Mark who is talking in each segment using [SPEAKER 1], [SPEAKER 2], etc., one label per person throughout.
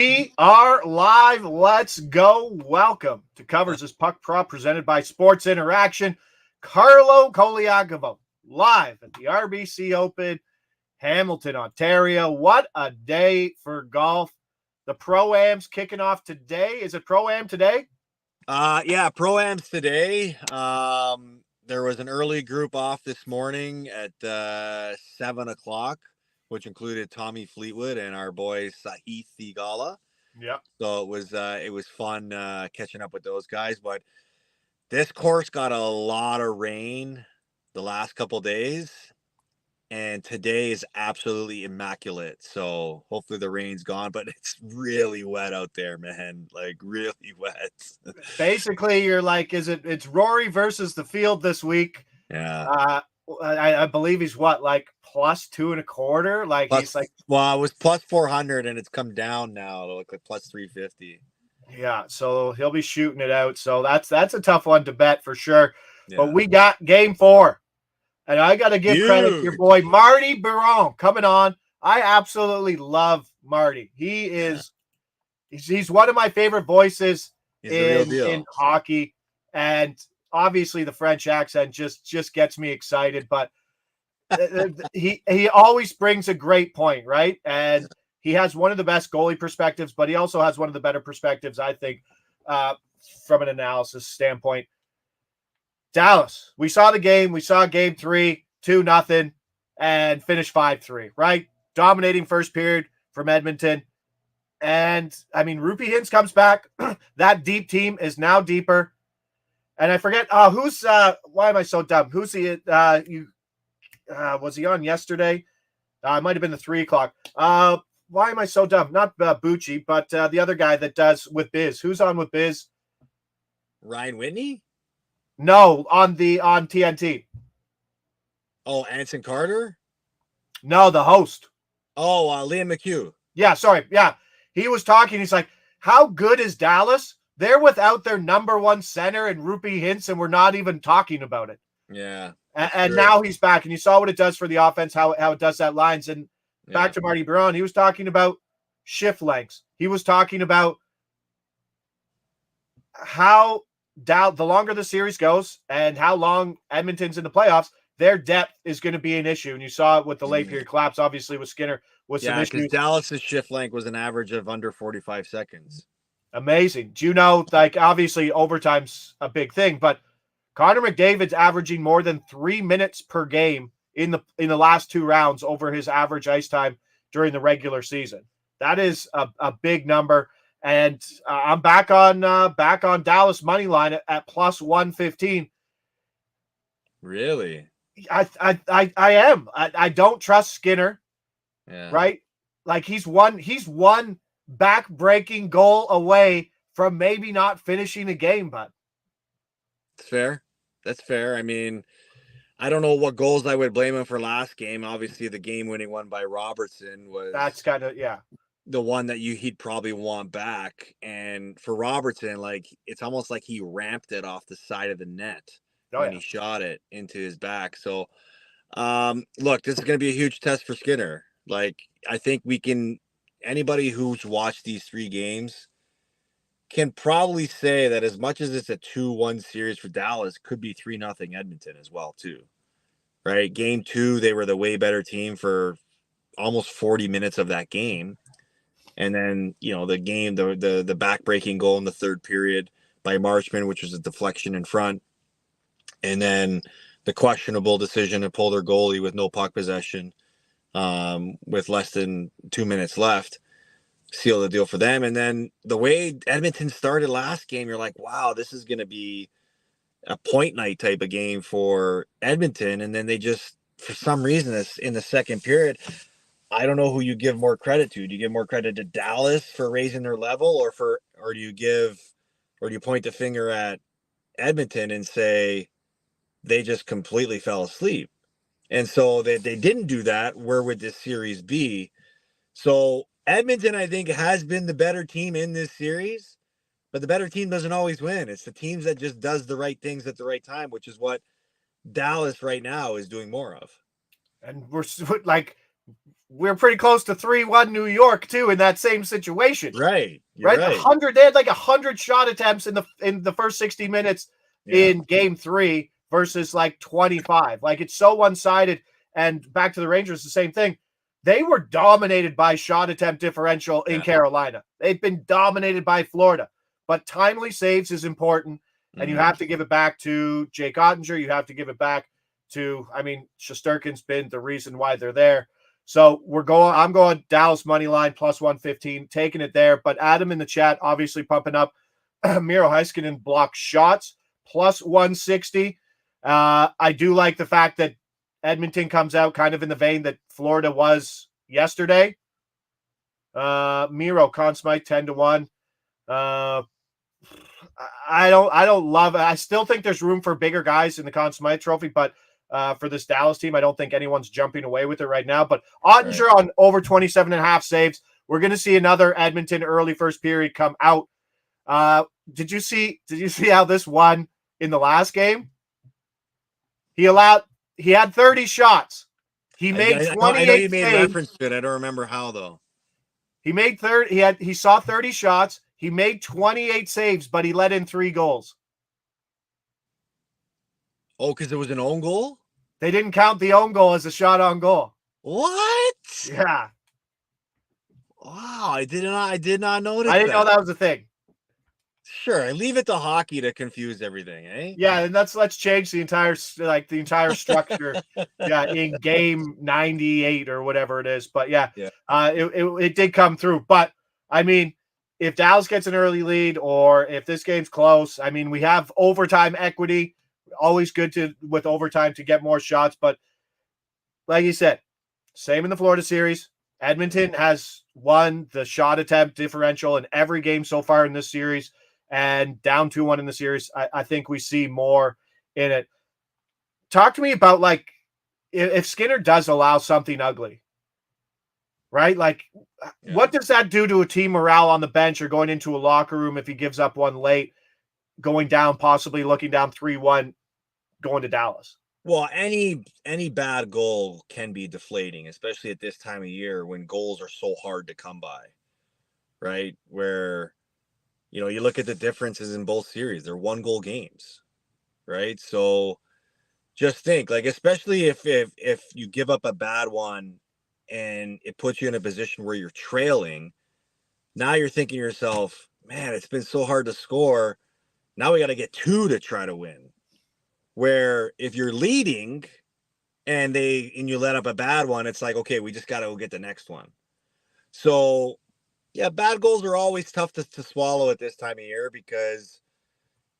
[SPEAKER 1] We are live. Let's go. Welcome to Covers this Puck Prop presented by Sports Interaction. Carlo Colaiacovo live at the RBC Open, Hamilton, Ontario. What a day for golf. The Pro-Am's kicking off today. Is it Pro-Am today?
[SPEAKER 2] Yeah, Pro-Am's today. There was an early group off this morning at 7 o'clock, which included Tommy Fleetwood and our boy Sahith Theegala.
[SPEAKER 1] Yeah.
[SPEAKER 2] So it was fun catching up with those guys. But this course got a lot of rain the last couple days, and today is absolutely immaculate. So hopefully the rain's gone, but it's really wet out there, man. Like really wet.
[SPEAKER 1] Basically, you're like, it's Rory versus the field this week.
[SPEAKER 2] Yeah.
[SPEAKER 1] I believe he's what, like plus 2.25? Like
[SPEAKER 2] Plus,
[SPEAKER 1] he's like,
[SPEAKER 2] well, it was plus 400 and it's come down now to like plus 350.
[SPEAKER 1] yeah, so he'll be shooting it out. So that's a tough one to bet for sure.
[SPEAKER 2] Yeah.
[SPEAKER 1] But we got game 4. And I got to give credit to your boy, Marty Biron, coming on. I absolutely love Marty. He's one of my favorite voices in hockey. And obviously the French accent just gets me excited. But he always brings a great point, right? And he has one of the best goalie perspectives, but he also has one of the better perspectives, I think, from an analysis standpoint. Dallas, we saw the game. We saw game 3, 2-0, and finished 5-3, right? Dominating first period from Edmonton. And, I mean, Rupee Hintz comes back. That deep team is now deeper. And I forget, why am I so dumb? Who's the, was he on yesterday? It might have been the 3 o'clock. Why am I so dumb? Not Bucci, but the other guy that does with Biz. Who's on with Biz?
[SPEAKER 2] Ryan Whitney?
[SPEAKER 1] No, on TNT.
[SPEAKER 2] Oh, Anson Carter?
[SPEAKER 1] No, the host.
[SPEAKER 2] Oh, Liam McHugh.
[SPEAKER 1] Yeah, sorry. Yeah, he was talking. He's like, how good is Dallas? They're without their number one center and Rupee Hintz, and we're not even talking about it.
[SPEAKER 2] Yeah.
[SPEAKER 1] And now he's back, and you saw what it does for the offense, how it does that lines. And back to Marty Biron, he was talking about shift lengths. He was talking about how the longer the series goes and how long Edmonton's in the playoffs, their depth is going to be an issue. And you saw it with the late period collapse, obviously, with Skinner.
[SPEAKER 2] Yeah, because Dallas's shift length was an average of under 45 seconds.
[SPEAKER 1] Amazing. Do you know, like, obviously overtime's a big thing, but Connor McDavid's averaging more than 3 minutes per game in the last 2 rounds over his average ice time during the regular season. That is a big number. And I'm back on Dallas money line at plus 115.
[SPEAKER 2] Really?
[SPEAKER 1] I am. I don't trust Skinner.
[SPEAKER 2] Yeah.
[SPEAKER 1] Right? Like he's one back-breaking goal away from maybe not finishing a game, but
[SPEAKER 2] That's fair. I mean, I don't know what goals I would blame him for last game. Obviously, the game-winning one by Robertson was
[SPEAKER 1] that's kind of
[SPEAKER 2] the one that he'd probably want back. And for Robertson, like it's almost like he ramped it off the side of the net when he shot it into his back. So, look, this is going to be a huge test for Skinner. Like I think anybody who's watched these 3 games can probably say that as much as it's a 2-1 series for Dallas, could be 3-0 Edmonton as well too. Right? Game 2, they were the way better team for almost 40 minutes of that game. And then, the game, the back-breaking goal in the third period by Marchman, which was a deflection in front. And then the questionable decision to pull their goalie with no puck possession with less than 2 minutes left, seal the deal for them. And then the way Edmonton started last game, you're like, wow, this is going to be a point night type of game for Edmonton. And then they just, for some reason, in the second period, I don't know who you give more credit to. Do you give more credit to Dallas for raising their level, or do you point the finger at Edmonton and say they just completely fell asleep? And so they didn't do that. Where would this series be? So Edmonton, I think, has been the better team in this series, but the better team doesn't always win. It's the teams that just does the right things at the right time, which is what Dallas right now is doing more of.
[SPEAKER 1] And we're like we're pretty close to 3-1 New York too in that same situation.
[SPEAKER 2] Right.
[SPEAKER 1] Right. 100. They had like 100 shot attempts in the first 60 minutes in game 3 versus like 25. Like it's so one-sided. And back to the Rangers, the same thing. They were dominated by shot attempt differential in Carolina. They've been dominated by Florida. But timely saves is important. And you have to give it back to Jake Ottinger. You have to give it back to, I mean, Shesterkin's been the reason why they're there. So I'm going Dallas money line plus 115, taking it there. But Adam in the chat, obviously pumping up Miro Heiskanen block shots plus 160. I do like the fact that Edmonton comes out kind of in the vein that Florida was yesterday. Miro Conn Smythe 10-1. I don't love it. I still think there's room for bigger guys in the Conn Smythe Trophy, but for this Dallas team, I don't think anyone's jumping away with it right now. But Ottinger on over 27.5 saves. We're going to see another Edmonton early first period come out. Did you see how this won in the last game? He had 30 shots. He made 28
[SPEAKER 2] I know you made
[SPEAKER 1] saves.
[SPEAKER 2] reference to it. I don't remember how though.
[SPEAKER 1] He made 30. He saw 30 shots. He made 28 saves, but he let in 3 goals.
[SPEAKER 2] Oh, because it was an own goal?
[SPEAKER 1] They didn't count the own goal as a shot on goal.
[SPEAKER 2] What?
[SPEAKER 1] Yeah.
[SPEAKER 2] Wow, I did not notice.
[SPEAKER 1] I didn't know that was a thing.
[SPEAKER 2] Sure, leave it to hockey to confuse everything, eh?
[SPEAKER 1] Yeah, and let's change the entire structure. In game 98 or whatever it is. But it did come through. But I mean, if Dallas gets an early lead or if this game's close, I mean, we have overtime equity. Always good with overtime to get more shots. But like you said, same in the Florida series. Edmonton has won the shot attempt differential in every game so far in this series and down 2-1 in the series. I think we see more in it. Talk to me about like if Skinner does allow something ugly, right? Like what does that do to a team morale on the bench or going into a locker room if he gives up one late, going down, possibly looking down 3-1, going to Dallas?
[SPEAKER 2] Well, any bad goal can be deflating, especially at this time of year when goals are so hard to come by, right? Where, you look at the differences in both series. They're 1-goal games, right? So just think, like, especially if you give up a bad one and it puts you in a position where you're trailing, now you're thinking to yourself, man, it's been so hard to score. Now we got to get 2 to try to win. Where if you're leading and you let up a bad one, it's like, okay, we just got to go get the next one. So yeah, bad goals are always tough to swallow at this time of year because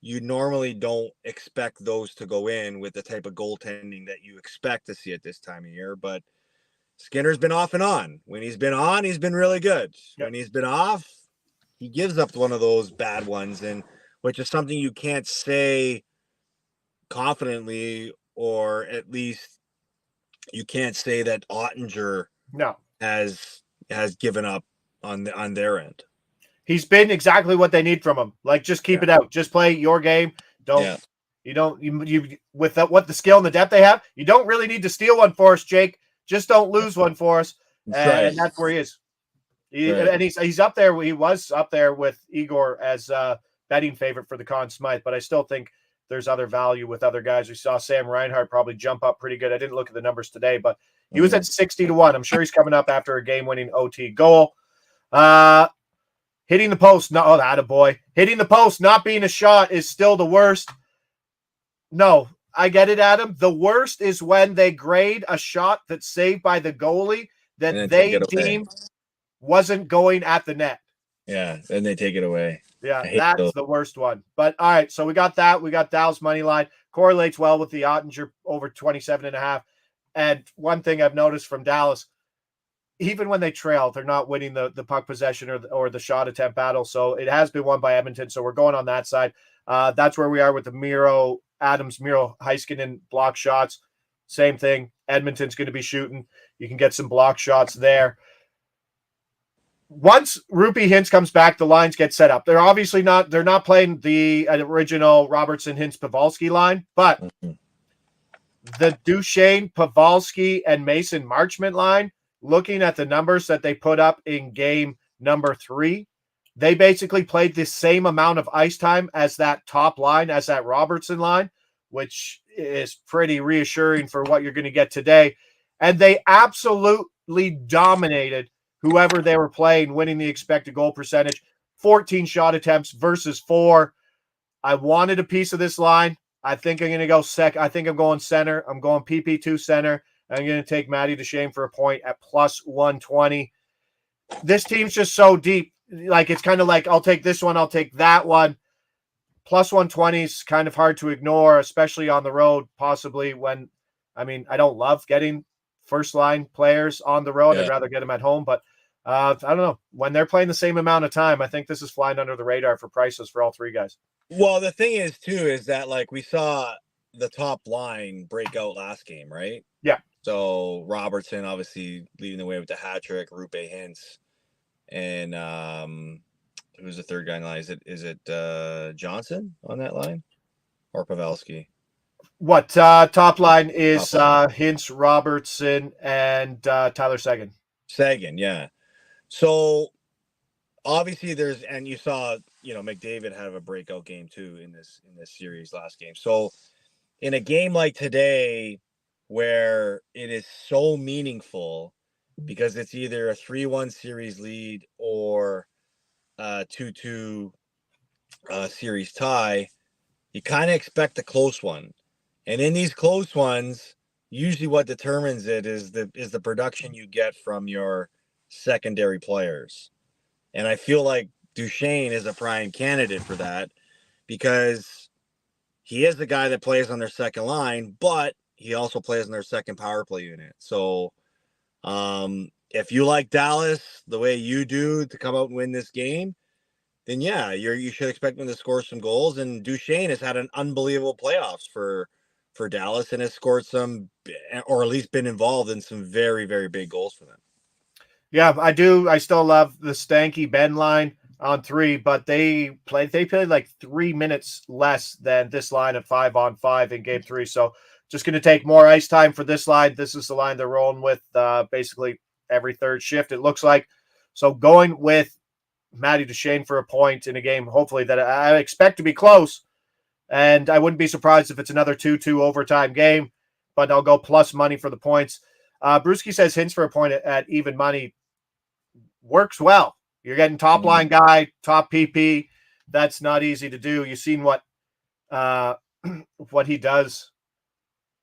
[SPEAKER 2] you normally don't expect those to go in with the type of goaltending that you expect to see at this time of year. But Skinner's been off and on. When he's been on, he's been really good. Yep. When he's been off, he gives up one of those bad ones, and which is something you can't say confidently, or at least you can't say that Ottinger has given up on their end.
[SPEAKER 1] He's been exactly what they need from him. Like, just keep it out. Just play your game. You with what the skill and the depth they have, you don't really need to steal one for us, Jake. Just don't lose one for us. And that's where he is. And he's up there. He was up there with Igor as betting favorite for the Conn Smythe, but I still think there's other value with other guys. We saw Sam Reinhart probably jump up pretty good. I didn't look at the numbers today, but he was at 60-1. I'm sure he's coming up after a game-winning OT goal. Hitting the post, attaboy. Hitting the post, not being a shot is still the worst. No, I get it, Adam. The worst is when they grade a shot that's saved by the goalie that they deem wasn't going at the net.
[SPEAKER 2] Yeah, then they take it away.
[SPEAKER 1] Yeah, that's the worst one. But all right, so we got that. We got Dallas money line. Correlates well with the Ottinger over 27.5. And one thing I've noticed from Dallas, even when they trail, they're not winning the puck possession or the shot attempt battle. So it has been won by Edmonton. So we're going on that side. That's where we are with the Miro Heiskanen block shots. Same thing. Edmonton's going to be shooting. You can get some block shots there. Once Rupee Hintz comes back, the lines get set up. They're obviously not playing the original Robertson, Hintz, Pavelski line, but the Duchesne, Pavelski, and Mason Marchment line looking at the numbers that they put up in game number 3, they basically played the same amount of ice time as that top line, as that Robertson line, which is pretty reassuring for what you're going to get today. And they absolutely dominated whoever they were playing, winning the expected goal percentage, 14 shot attempts versus 4. I wanted a piece of this line. I think I'm going to go I think I'm going center. I'm going PP2 center. I'm going to take Matty Duchene for a point at plus 120. This team's just so deep. Like, it's kind of like, I'll take this one, I'll take that one. Plus 120 is kind of hard to ignore, especially on the road, possibly when, I don't love getting first-line players on the road. Yeah. I'd rather get them at home, but I don't know. When they're playing the same amount of time, I think this is flying under the radar for prices for all 3 guys.
[SPEAKER 2] Well, the thing is, too, is that, like, we saw the top line break out last game, right?
[SPEAKER 1] Yeah.
[SPEAKER 2] So Robertson obviously leading the way with the hat trick, Rupe Hintz, and who's the third guy in the line? Is it Johnson on that line or Pavelski?
[SPEAKER 1] What top line is Hintz, Robertson, and Tyler Seguin.
[SPEAKER 2] Seguin, yeah. So obviously and you saw, McDavid had a breakout game too in this series last game. So in a game like today, where it is so meaningful because it's either a 3-1 series lead or a 2-2 series tie, you kind of expect a close one. And in these close ones, usually what determines it is the production you get from your secondary players. And I feel like Duchene is a prime candidate for that because he is the guy that plays on their second line, but he also plays in their second power play unit. So if you like Dallas the way you do to come out and win this game, then yeah, you should expect them to score some goals. And Duchene has had an unbelievable playoffs for Dallas and has scored some, or at least been involved in some very, very big goals for them.
[SPEAKER 1] Yeah, I do. I still love the Stanky Ben line on 3, but they played like 3 minutes less than this line at 5-on-5 in game 3. So just going to take more ice time for this line. This is the line they're rolling with basically every third shift, it looks like. So going with Matty Duchene for a point in a game, hopefully, that I expect to be close. And I wouldn't be surprised if it's another 2-2 overtime game, but I'll go plus money for the points. Brewski says Hintz for a point at even money works well. You're getting top line guy, top PP. That's not easy to do. You've seen what he does.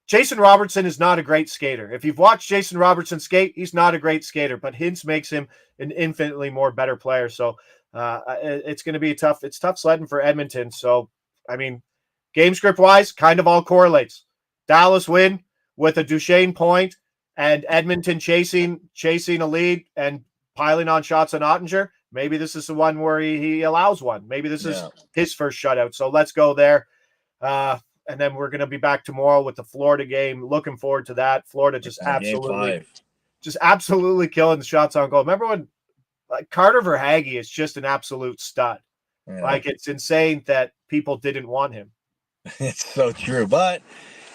[SPEAKER 1] Jason Robertson is not a great skater. If you've watched Jason Robertson skate, he's not a great skater, but Hintz makes him an infinitely more better player. So it's going to be tough. It's tough sledding for Edmonton. So, game script wise, kind of all correlates. Dallas win with a Duchene point and Edmonton chasing a lead and piling on shots on Ottinger. Maybe this is the one where he allows one. Maybe this is his first shutout. So let's go there. And then we're going to be back tomorrow with the Florida game. Looking forward to that. Florida just absolutely killing the shots on goal. Remember when Carter Verhaeghe is just an absolute stud. Yeah. Like, it's insane that people didn't want him.
[SPEAKER 2] It's so true. But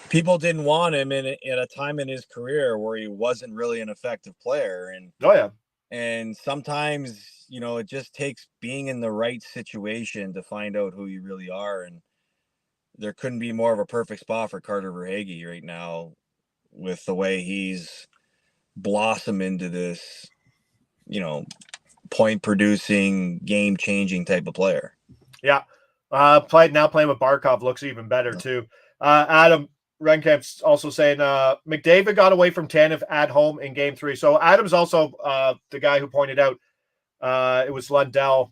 [SPEAKER 2] people didn't want him in a time in his career where he wasn't really an effective player. And sometimes, it just takes being in the right situation to find out who you really are. And there couldn't be more of a perfect spot for Carter Verhaeghe right now with the way he's blossomed into this, point-producing, game-changing type of player.
[SPEAKER 1] Yeah. Playing with Barkov looks even better, too. Adam Renkamp's also saying McDavid got away from Tanev at home in game 3. So Adam's also the guy who pointed out it was Lindell,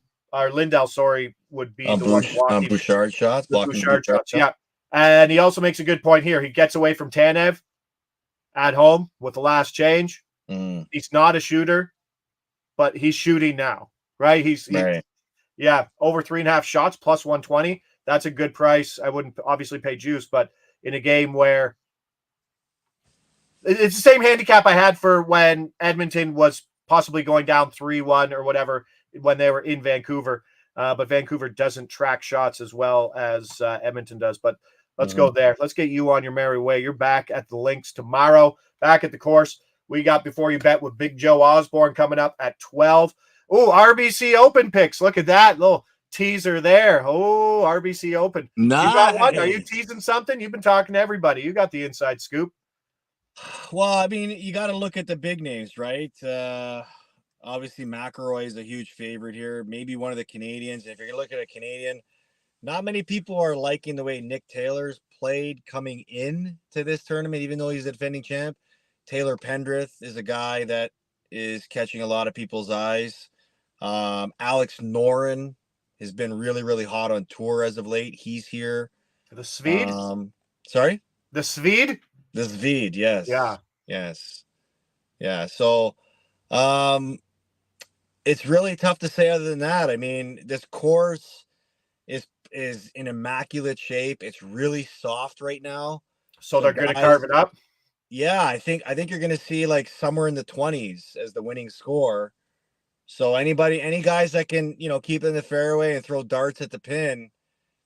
[SPEAKER 1] would be the one blocking
[SPEAKER 2] Bouchard shots.
[SPEAKER 1] Bouchard shots, yeah. And he also makes a good point here. He gets away from Tanev at home with the last change. He's not a shooter, but he's shooting now, right? He's over 3.5 shots plus 120. That's a good price. I wouldn't obviously pay juice, but in a game where it's the same handicap I had for when Edmonton was possibly going down 3-1 or whatever when they were in Vancouver. But Vancouver doesn't track shots as well as Edmonton does. But let's go there. Let's get you on your merry way. You're back at the links tomorrow, back at the course. we got Before You Bet with Big Joe Osborne coming up at 12. Oh, RBC Open picks. Look at that little teaser there. Oh, RBC Open.
[SPEAKER 2] Nice.
[SPEAKER 1] You got one? Are you teasing something? You've been talking to everybody. You got the inside scoop.
[SPEAKER 2] Well, I mean, you got to look at the big names, right? Obviously, McElroy is a huge favorite here. Maybe one of the Canadians. If you're going to look at a Canadian, not many people are liking the way Nick Taylor's played coming in to this tournament, even though he's a defending champ. Taylor Pendrith is a guy that is catching a lot of people's eyes. Alex Noren has been really, really hot on tour as of late. He's here.
[SPEAKER 1] The Swede?
[SPEAKER 2] Sorry?
[SPEAKER 1] The Swede?
[SPEAKER 2] The Swede, yes.
[SPEAKER 1] Yeah.
[SPEAKER 2] Yes. Yeah. So it's really tough to say other than that. I mean, this course is in immaculate shape. It's really soft right now.
[SPEAKER 1] So they're going to carve it up?
[SPEAKER 2] Yeah, I think you're going to see like somewhere in the 20s as the winning score. So any guys that can, keep in the fairway and throw darts at the pin,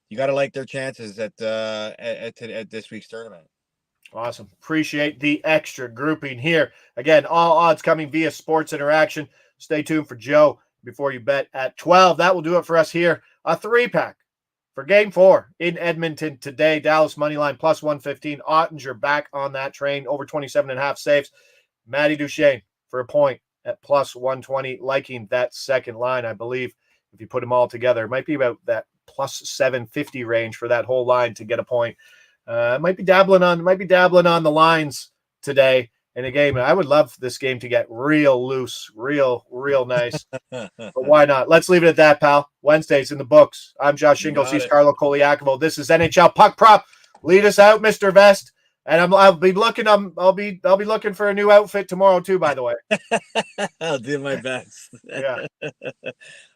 [SPEAKER 2] you got to like their chances at this week's tournament.
[SPEAKER 1] Awesome. Appreciate the extra grouping here. Again, all odds coming via Sports Interaction. Stay tuned for Joe Before You Bet at 12. That will do it for us here. A 3-pack for Game 4 in Edmonton today. Dallas Moneyline plus 115. Ottinger back on that train. Over 27.5 saves. Matty Duchesne for a point at plus 120. Liking that second line, I believe. If you put them all together, it might be about that plus 750 range for that whole line to get a point. Might be dabbling on the lines today in a game. I would love this game to get real loose, real nice. But why not? Let's leave it at that, pal. Wednesdays in the books. I'm Josh Ingles. He's Carlo Colaiacovo. This is NHL Puck Prop. Lead us out, Mr. Vest. And I'll be looking for a new outfit tomorrow too, by the way.
[SPEAKER 2] I'll do my best.
[SPEAKER 1] Yeah.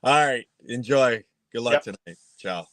[SPEAKER 2] All right. Enjoy. Good luck tonight. Ciao.